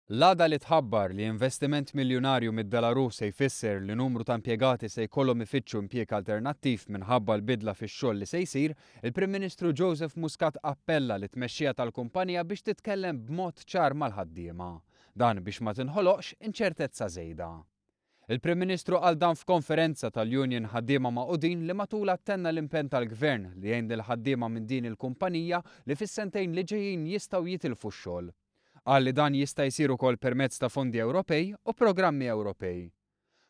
L-għada li tħabbar li investiment miljonarju mid-Belarus se jfisser li numru ta' impjegati se jkollhom ifittxu impjieg alternattiv minħabba l-bidla fix-xogħol li se jsir, il-Prim Ministru Joseph Muscat appella li tmexxija tal-kumpanija biex titkellem b'mod ċar mal-ħaddiema. Dan biex ma tinħoloqx inċertezza żejda. Il-Prim Ministru qal dan f'konferenza tal-Union ħaddiema magħqudin li matul attenna l-impenn tal-Gvern li jgħin lill-ħaddiema minn din il-kumpanija li fis-sentejn li ġejjin jistgħu jitilfu x-xogħol. Qal li dan jista' jsir ukoll permezz ta' fondi Ewropej u programmi Ewropej.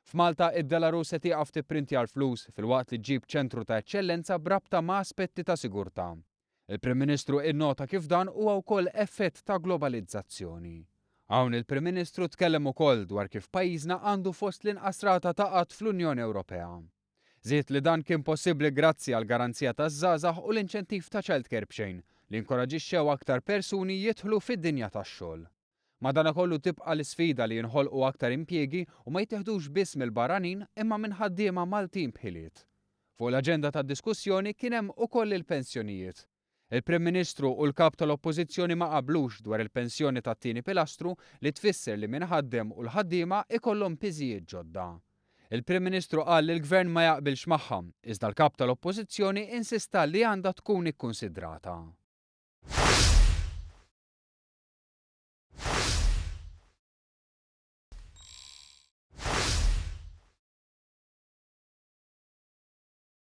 F'Malta id-Belarus se tieqaf tipprinti flus filwaqt li ġġib ċentru ta' eċċellenza b'rabta ma' aspetti ta' sigurtà. Il-Prim Ministru innota kif dan huwa wkoll effett ta' globalizzazzjoni. Hawn il-Prim Ministru tkellem ukoll dwar kif pajjiżna għandu fost l-inqas rata ta' qatt fl-Unjoni Ewropea. Żied li dan kien possibbli grazzi għal garanzija taż-żgħażagħ u l-inċentiv ta' childcare b'xejn li inkoraġixxew aktar persuni jidħlu fid-dinja tax-xogħol. Madankollu tibqa' l-isfida li jinħolqu aktar impjiegi u ma jittieħdux biss mill-barranin imma minn ħaddiema Maltin bħiliet. Fuq l-aġenda tad-diskussjoni kien hemm ukoll il-pensjonijiet. Il-Prim Ministru u l-kap tal-Oppożizzjoni ma qablux dwar il-pensjoni tat-tieni pilastru li tfisser li min ħaddem u l-ħaddiema ikollhom piżijiet ġodda. Il-Prim Ministru qal li l-Gvern ma jaqbilx magħha, iżda l-kap tal-Oppożizzjoni insista li għandha tkun ikkunsidrata.